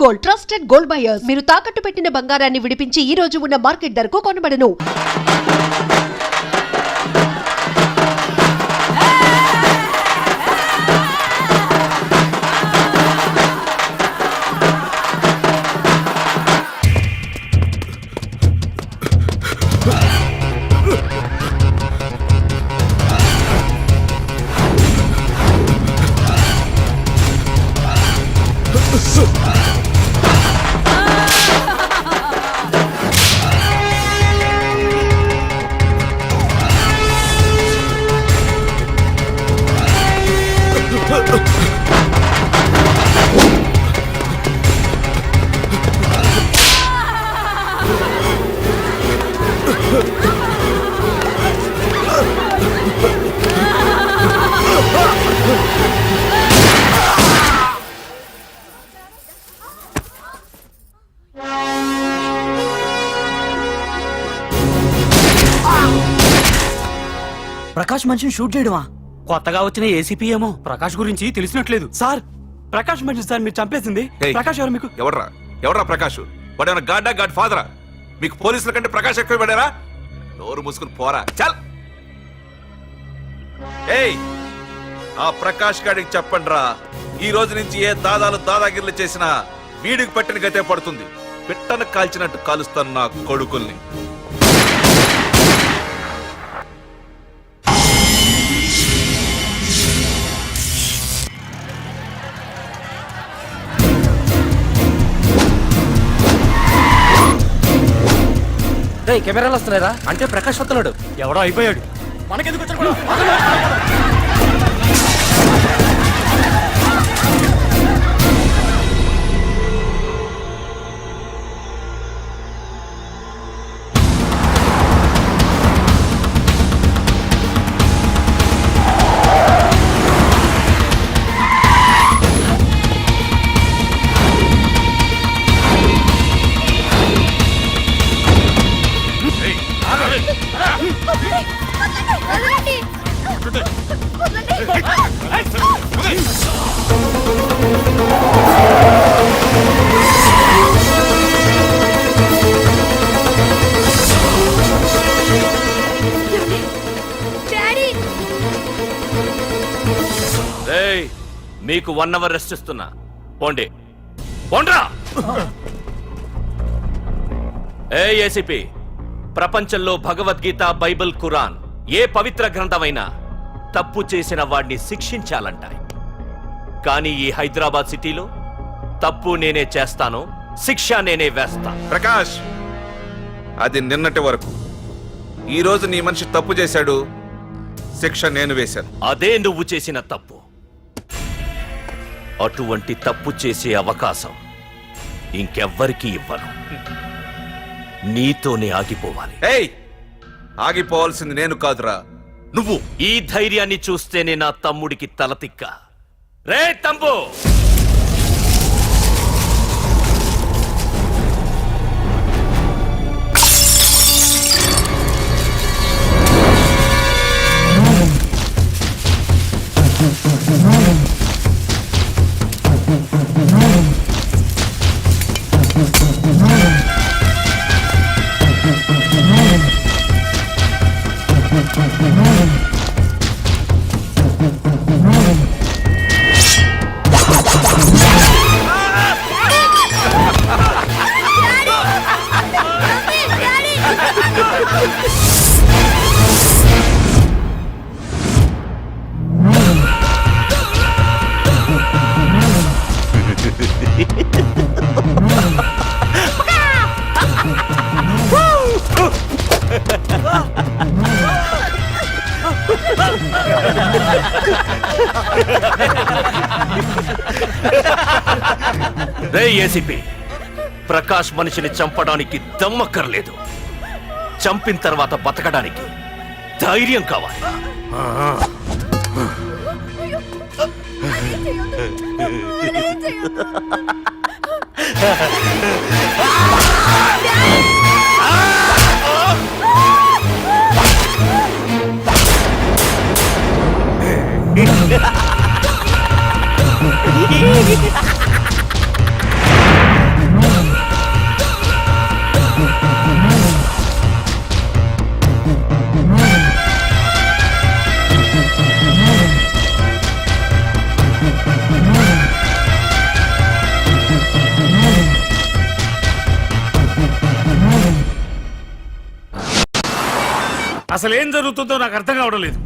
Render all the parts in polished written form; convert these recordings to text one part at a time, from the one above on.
Gold, trusted gold buyers. మీరు తాకట్టు పెట్టిన బంగారాన్ని విడిపించి ఈ రోజు ఉన్న మార్కెట్ ధరకు కొనబడను. ప్రకాష్ మనిషిని షూట్ చేయడమా? కొత్తగా వచ్చిన ఏసీపీ ఏమో ప్రకాష్ గురించి తెలిసినట్లేదు. సార్ ప్రకాష్ మనిషి సార్ మీరు చంపేసింది. ప్రకాష్ ఎవరు మీకు? ఎవరా ప్రకాష్? వాడేమన్నా గాడ్డా గాడ్ ఫాదరా? మీకు పోలీసుల కంటే ప్రకాష్ ఎక్కువ పడారా? నోరు మూసుకుని పోరా చల్. ఏయ్ ఆ ప్రకాష్ గాడికి చెప్పండిరా, ఈ రోజు నుంచి ఏ దాదాగిర్లు చేసినా వీడికి పట్టిన గతే పడుతుంది. పిట్టను కాల్చినట్టు కాలుస్తాను నా కొడుకుల్ని. కెమెరాలు వస్తున్నారా? అంటే ప్రకాష్ వస్తున్నాడు. ఎవడో అయిపోయాడు. మనకెందుకు వచ్చాడు? మీకు 1 అవర్ రెస్ట్ ఇస్తున్నా. పోండి పోండ్రా. ఏసీపీ, ప్రపంచంలో భగవద్గీత, బైబిల్, ఖురాన్ ఏ పవిత్ర గ్రంథమైనా తప్పు చేసిన వాడిని శిక్షించాలంటాయి. కానీ ఈ హైదరాబాద్ సిటీలో తప్పు నేనే చేస్తాను, శిక్ష నేనే వేస్తా. ప్రకాష్, అది నిన్నటి వరకు. ఈ రోజు నీ మనిషి తప్పు చేశాడు, శిక్ష నేను వేశాను. అదే నువ్వు చేసిన తప్పు. అటువంటి తప్పు చేసే అవకాశం ఇంకెవ్వరికీ ఇవ్వను. నీతోనే ఆగిపోవాలి. ఆగిపోవాల్సింది నేను కాదురా, నువ్వు. ఈ ధైర్యాన్ని చూస్తేనే నా తమ్ముడికి తలతిక్క. రే తమ్ము, రే ఏసీపీ, ప్రకాష్ మనిషిని చంపడానికి దమ్మక్కర్లేదు, చంపిన తర్వాత బతకడానికి ధైర్యం కావాలి. అసలు ఏం జరుగుతుందో నాకు అర్థం కావడం లేదు.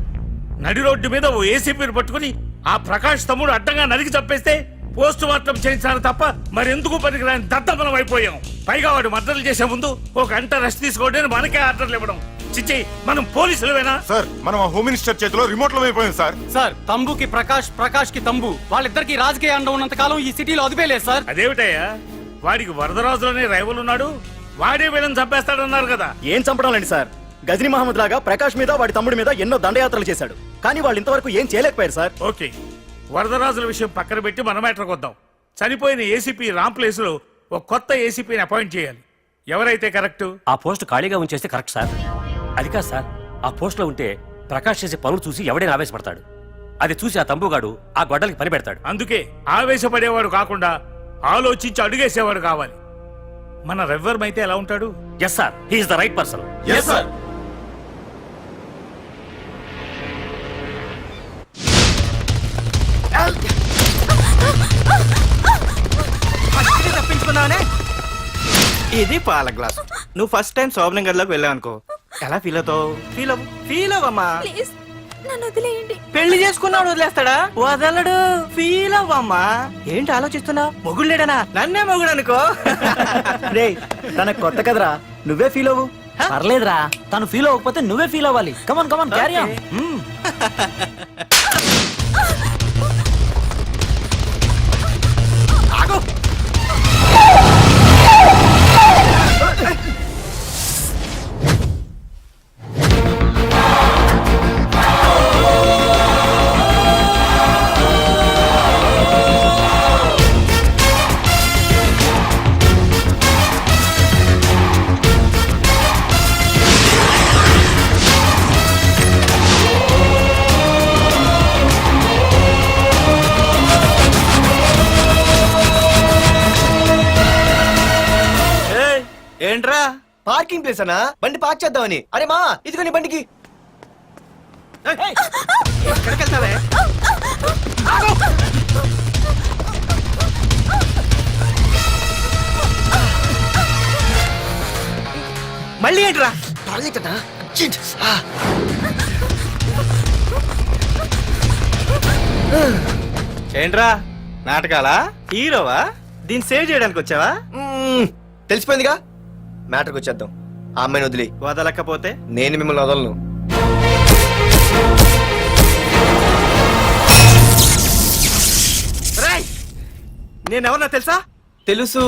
నడి రోడ్డు మీద ఓ ఏసీపీని పట్టుకుని ఆ ప్రకాష్ తమ్ముడు అడ్డంగా నరికి చంపేస్తే పోస్ట్ మార్టం చేయించాలి తప్ప మరెందుకు పనికిరాని దద్దమలం అయిపోయాం. పైగా వాడు మర్డర్లు చేసే ముందు ఒక గంట రెస్ట్ తీసుకోవడానికి మనకే ఆర్డర్లు ఇవ్వడం. చిచ్చి, మనం పోలీసులవేనా? సార్ మనం ఆ హోమ్ మినిస్టర్ చేతిలో రిమోట్ లో అయిపోయాం సార్. సార్ తంబుకి ప్రకాష్, ప్రకాష్ కి తంబు, వాళ్ళిద్దరికి రాజకీయ అండ ఉన్నంత కాలం ఈ సిటీలో అదిపేలేదు సార్. అదేమిటయ్యా, వాడికి వరదరాజులోనే రైవల్ ఉన్నాడు, వాడే వీళ్ళని చంపేస్తాడన్నారు కదా. ఏం చంపడం లేండి సార్, గజనీ మహమ్మద్ లాగా ప్రకాష్ మీద వాడి తమ్ముడి మీద ఎన్నో దండయాత్రలు చేశాడు, కానీ వాళ్ళు ఇంతవరకు ఏం చేయలేకపోయారు సార్. ఓకే, వరదరాజుల విషయం పక్కన పెట్టి మన మ్యాటర్కి వద్దాం. చనిపోయిన ఏసీపీ రామ్ ప్లేస్ లో ఒక కొత్త ఏసీపీని అపాయింట్ చేయాలి. ఎవరైతే కరెక్ట్? ఆ పోస్ట్ ఖాళీగా ఉంచేస్తే కరెక్ట్ సార్. అది కాదు సార్, ఆ పోస్ట్ లో ఉంటే ప్రకాష్ చేసే పనులు చూసి ఎవడైనా ఆవేశపడతాడు. అది చూసి ఆ తంబుగాడు ఆ గొడ్డలకి పని పెడతాడు. అందుకే ఆవేశపడేవాడు కాకుండా ఆలోచించి అడుగేసేవాడు కావాలి. మన రెవ్వర్ అయితే ఎలా ఉంటాడు? Yes sir, he's the right person. Yes sir. తప్పించుకున్నానే. ఇది పాల గ్లాస్. నువ్వు ఫస్ట్ టైం శోభనం గదిలోకి వెళ్ళావు అనుకో, ఎలా ఫీల్ అవుతావు? ఫీల్ అవ్వమ్మా. ప్లీజ్ నన్ను వదిలేయండి. పెళ్లి చేసుకున్నాడు వదిలేస్తాడా? వదలడు. ఫీల్ అవ్వమ్మా. ఏంటి ఆలోచిస్తున్నావు? మొగుళ్ళేడనా? నన్నే మొగుడు అనుకో. రే, తనకు కొత్త కదరా, నువ్వే ఫీల్ అవ్వు. పర్లేదురా, తను ఫీల్ అవ్వకపోతే నువ్వే ఫీల్ అవ్వాలి. కమాన్ కమాన్, క్యారీ ఆన్. ఏంట్రా పార్కింగ్ ప్లేస్ అనా? బండి పార్క్ చేద్దామని. అరే మా, ఇదిగో నీ బండికి. ఎక్కడికి వెళ్తావే? మళ్ళీ ఏంట్రా? ఏంట్రా నాటకాలా? హీరోవా? దీన్ని సేవ్ చేయడానికి వచ్చావా? తెలిసిపోయిందిగా, మ్యాటర్కి వచ్చేద్దాం. ఆ అమ్మాయిని వదిలి. వదలకపోతే నేను మిమ్మల్ని వదలను. నేనెవరన్నా తెలుసా? తెలుసు.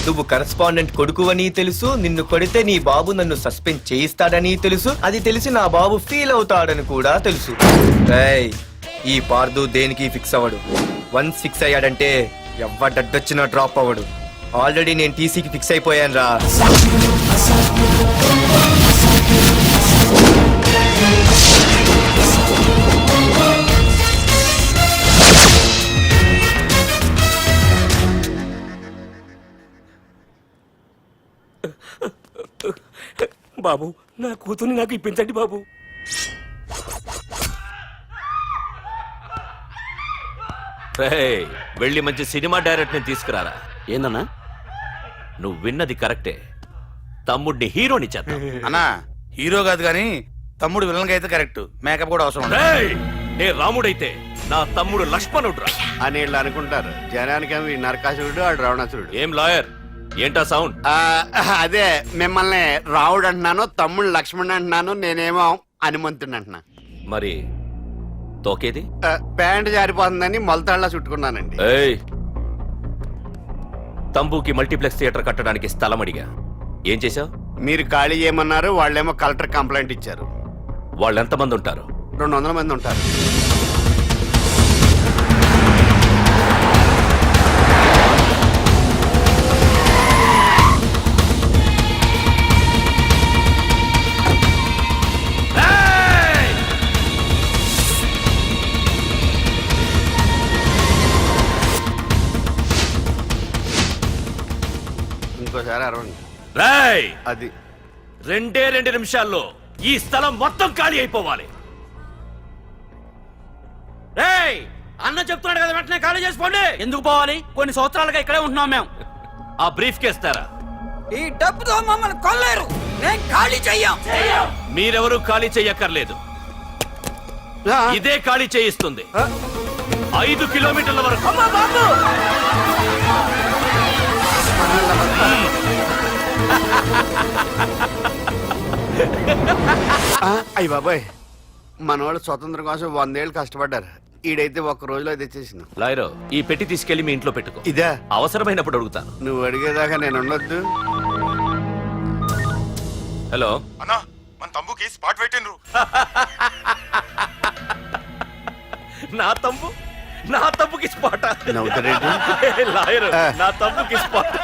నువ్వు కరెస్పాండెంట్ కొడుకు అని తెలుసు. నిన్ను కొడితే నీ బాబు నన్ను సస్పెండ్ చేయిస్తాడని తెలుసు. అది తెలిసి నా బాబు ఫీల్ అవుతాడని కూడా తెలుసు. రేయ్, ఈ పార్దు దేనికి ఫిక్స్ అవ్వడు. వన్స్ ఫిక్స్ అయ్యాడంటే ఎవ్వడడ్డొచ్చినా డ్రాప్ అవ్వడు. ఆల్రెడీ నేను టీసీకి ఫిక్స్ అయిపోయాను రా. బాబు, నా కూతుర్ని నాకు ఇప్పించండి బాబు. వెళ్ళి మంచి సినిమా డైరెక్ట్ ని తీసుకురారా. ఏందన్నా? నువ్వు విన్నది కరెక్టే, తమ్ముడిని హీరోని చేద్దాం. అన్నా, హీరో కాదు కానీ తమ్ముడు విలన్ అయితే కరెక్ట్. మేకప్ కూడా అవసరం. నే రాముడైతే నా తమ్ముడు లక్ష్మణుడు అని వీళ్ళు అనుకుంటారు. జనానికి నరకాసురుడు, ఆడు రావణాసురుడు. ఏం లాయర్, ఏంటా సౌండ్? అదే, మిమ్మల్ని రావుడు అంటున్నాను, తమ్ముడు లక్ష్మణ్ అంటున్నాను, నేనేమో హనుమంతుడు అంటున్నా. మరి తోకేది? ప్యాంట్ జారిపోతుందని మొలతాళ్ళ చుట్టుకున్నానండి. తంబుకి మల్టీప్లెక్స్ థియేటర్ కట్టడానికి స్థలం అడిగా. ఏం చేశావు? మీరు ఖాళీ చేయమన్నారు, వాళ్ళేమో కలెక్టర్ కంప్లైంట్ ఇచ్చారు. వాళ్ళు ఎంతమంది ఉంటారు? 200 మంది ఉంటారు. ఇంకోసారి అరవండి. రాయ్, అది 2 నిమిషాల్లో ఈ స్థలం మొత్తం ఖాళీ అయిపోవాలి. రేయ్, అన్న చెప్తున్నాడు కదా, వెంటనే ఖాళీ చేసుకోండి. ఎందుకు పోవాలి? కొన్ని సంవత్సరాలుగా ఇక్కడే ఉంటున్నాం మేము. ఆ బ్రీఫ్ కేస్తారా? ఈ డబ్బుతో మమ్మల్ని కొల్లేరు. మీరెవరూ ఖాళీ చెయ్యక్కర్లేదు. ఇదే ఖాళీ చేయిస్తుంది 5 కిలోమీటర్ల వరకు. అయ్య బాబాయ్, మనవాళ్ళు స్వతంత్రం కోసం 100 ఏళ్ళు కష్టపడ్డారు. ఈడైతే ఒక్క రోజులో తెచ్చేసిన. లాయరో, ఈ పెట్టి తీసుకెళ్లి మీ ఇంట్లో పెట్టుకో. ఇదే అవసరమైనప్పుడు అడుగుతాను. నువ్వు అడిగేదాకా నేను ఉండొద్దు. హలో అన్నా మన తమ్ముకి స్పాట్ పెట్టిండ్రు. నా తమ్ముకి స్పాట్. నవ్వుతారేంటి? లాయరు, నా తమ్ముకి స్పాట్.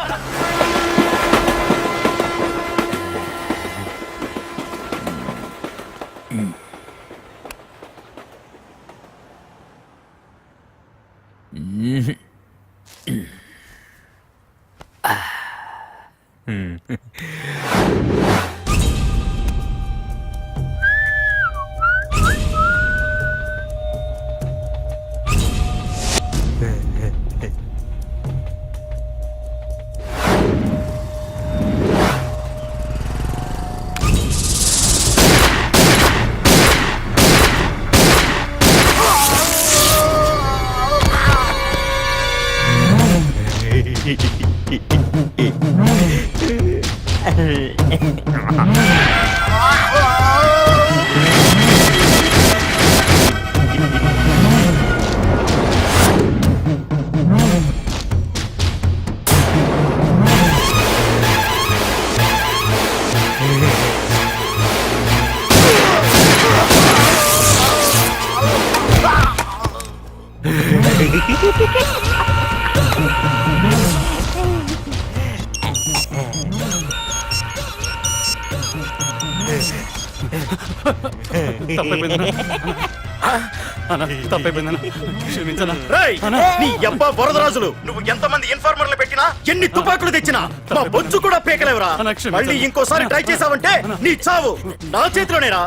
వరదరాజులు, నువ్వు ఎంతమంది ఇన్ఫార్మర్లు పెట్టినా, ఎన్ని తుపాకులు తెచ్చినా మా బొచ్చు కూడా పీకలేవురా. మళ్ళీ ఇంకోసారి ట్రై చేసావంటే నీ చావు నా చేతిలోనేరా.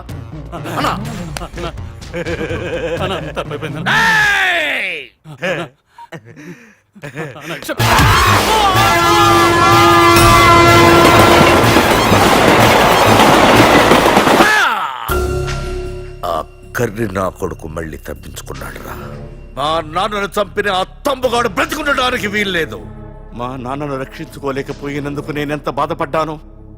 అన్నా కర్రి నా కొడుకు మళ్ళీ తప్పించుకున్నాడు రా. మా నాన్నను చంపిన ఆ తంబుగాడు బ్రతికుండడానికి వీల్లేదు. మా నాన్నను రక్షించుకోలేకపోయినందుకు నేనెంత బాధపడ్డాను,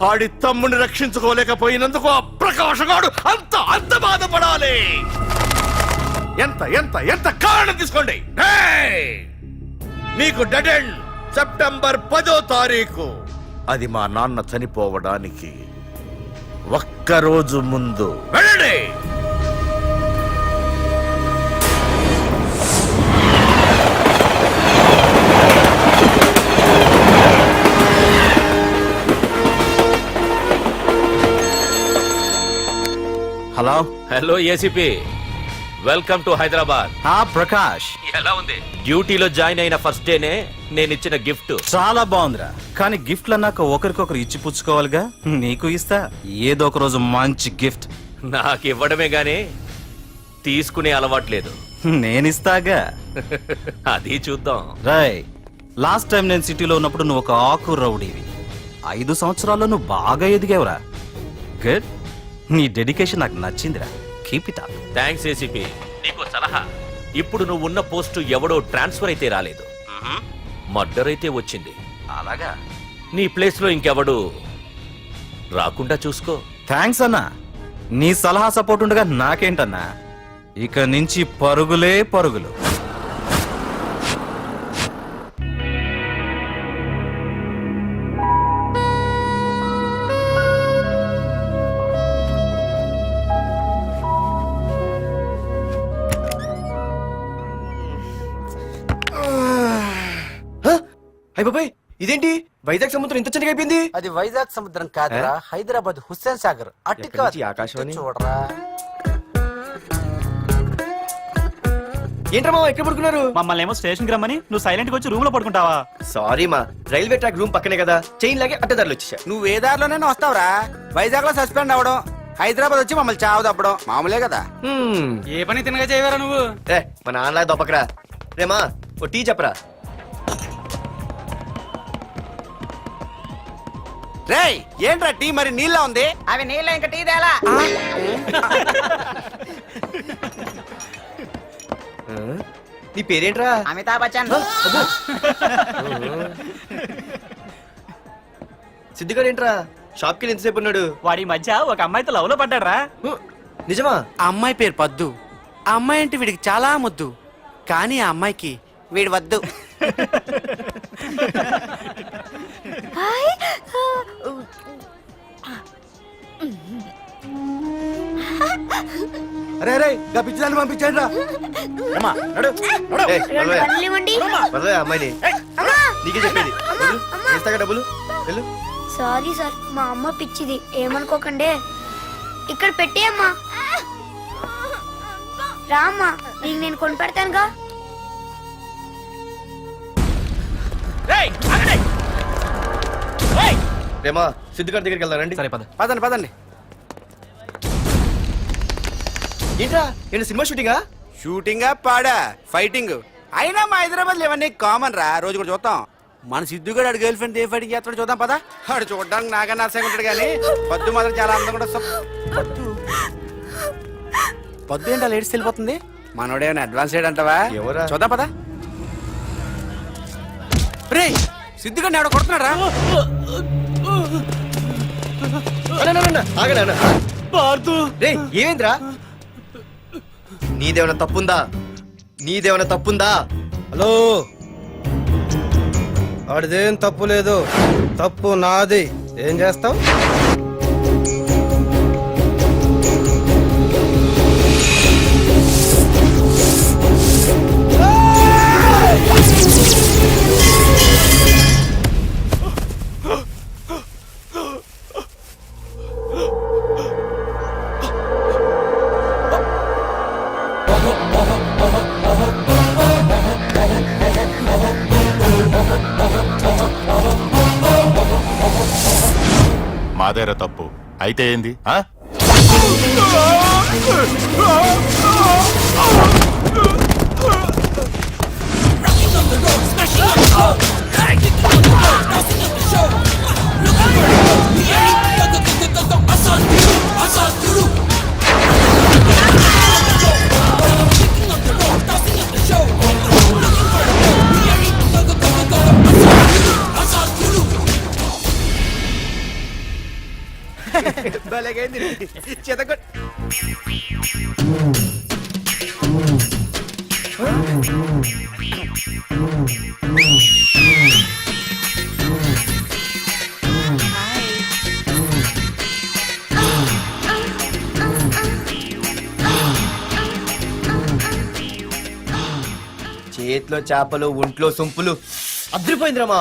ఆడి తమ్ముని రక్షించుకోలేకపోయినందుకు ఆ ప్రకాశగాడు అంత బాధపడాలి. ఎంత ఎంత ఎంత కారణం తీసుకోండి. మీకు డెడ్ ఎండ్ సెప్టెంబర్ 10వ తారీఖు. అది మా నాన్న చనిపోవడానికి ఒక్కరోజు ముందు. వెళ్ళండి. Hello hello ACP, welcome to Hyderabad. Prakash, ఎలా ఉంది? డ్యూటీలో జాయిన్ అయిన ఫస్ట్ డేనే నేను ఇచ్చిన గిఫ్ట్. చాలా బాగుందిరా. కానీ గిఫ్ట్లు అన్నాక ఒకరికొకరు ఇచ్చి పుచ్చుకోవాలిగా. నీకు ఇస్తా ఏదో ఒక రోజు మంచి గిఫ్ట్. నాకు ఇవ్వడమే గానీ తీసుకునే అలవాట్లేదు. నేనిస్తాగా. అది చూద్దాం. రాయ్, లాస్ట్ టైం నేను సిటీలో ఉన్నప్పుడు నువ్వు ఒక ఆకు రౌడీవి. 5 సంవత్సరాల్లో నువ్వు బాగా ఎదిగావురా. గుడ్. నీ డెడికేషన్ నాకు నచ్చిందిరా. Keep it up. Thanks ACP. నీకు సలహా. ఇప్పుడు నువ్వు ఉన్న పోస్టు ఎవడో ట్రాన్స్ఫర్ అయితే రాలేదు, మర్డర్ అయితే వచ్చింది. అలాగా? నీ ప్లేస్ లో ఇంకెవడు రాకుండా చూసుకో. థ్యాంక్స్ అన్నా. నీ సలహా సపోర్ట్ ఉండగా నాకేంటన్నా, ఇక నుంచి పరుగులే పరుగులు. బాబాయ్, ఇదేంటి వైజాగ్ సముద్రం ఇంత చిన్నగా అయిపోయింది? అది వైజాగ్ సముద్రం కాదురా, హైదరాబాద్ హుస్సేన్ సాగర్. అట్టి కాదు, ఆకాశవాణి చూడరా. ఏంట్రా మామ ఎక్కడ పడుకున్నారు? మమ్మల్ని ఏమో స్టేషన్ కి రమ్మని నువ్వు సైలెంట్ గా వచ్చి రూమ్ లో పడుకుంటావా? సారీ మా, రైల్వే ట్రాక్ రూమ్ పక్కనే కదా, చైన్ లాగే అడ్డదారులు వచ్చేసా. నువ్వు ఏ దారిలోనే వస్తావురా. వైజాగ్ లో సస్పెండ్ అవడం, హైదరాబాద్ వచ్చి మమ్మల్ని చావు తప్పడం మామూలే కదా. ఏ పని తినగా చేయవరా నువ్వు? మా నాన్నలా దొప్పకరా. రేమా ఓ టీ చెప్పరా. రేయ్ ఏంట్రా టీ మరి నీళ్ళ ఉంది. అవి నీళ్ళు ఇంకా టీ తేలా. నీ పేరేంట్రా? అమితాబ్ బచ్చన్. సిద్ధిగాడు ఏంట్రా షాప్ కి ఎంతసేపు ఉన్నాడు? వాడి మధ్య ఒక అమ్మాయితో లవ్ లో పడ్డారా? నిజమా? ఆ అమ్మాయి పేరు పద్దు. ఆ అమ్మాయి అంటే వీడికి చాలా ముద్దు, కానీ ఆ అమ్మాయికి వీడు వద్దు. అరే రే గా పిచ్చిదాన్ని పంపించండి రా. ఏయ్, వదలవే ఆ అమ్మాయిని. నీకే చెప్పేది. వెళ్ళు. ఇస్తాగా డబ్బులు వెళ్ళు. సారీ సార్, మా అమ్మ పిచ్చిది, ఏమనుకోకండి. ఇక్కడ పెట్టి అమ్మా. రామ్మా, నీకు నేను కొని పెడతానుగా. రేమా సిద్ధిగాడి దగ్గరికి వెళ్దానండి. సరే పద. పదండి పదండి. ఏంట్రా ఏంటి సినిమా షూటింగా? షూటింగా పాడా ఫైటింగ్ అయినా మా హైదరాబాద్ లో ఇవన్నీ కామన్ రా, రోజు కూడా చూద్దాం. మన సిద్ధు గారు గర్ల్ ఫ్రెండ్ ఏ ఫైటింగ్ చేస్తాడో చూద్దాం పదా. ఆడు చూడడానికి నాకన్నా అసహ్యంగా ఉంటాడు కానీ పద్దు మాత్రం చాలా అందంగా ఉంటుంది. పద్దు ఏంటో లేడీస్ వెళ్ళిపోతుంది. మనోడేమైనా అడ్వాన్స్ అంటావా? ఎవరా? చూద్దాం పదా. రే సిద్ధు గారిని ఆడ కొడుతున్నాడు రా. ఏమైందిరా? నీదేమైనా తప్పుందా? నీదేమైనా తప్పుందా? హలో, ఆడిదేం తప్పు లేదు, తప్పు నాది. ఏం చేస్తావు? మాదేరా తప్పు అయితే ఏంది? చేతిలో చేపలు, ఒంట్లో సొంపులు. అదిరిపోయిందిరామా.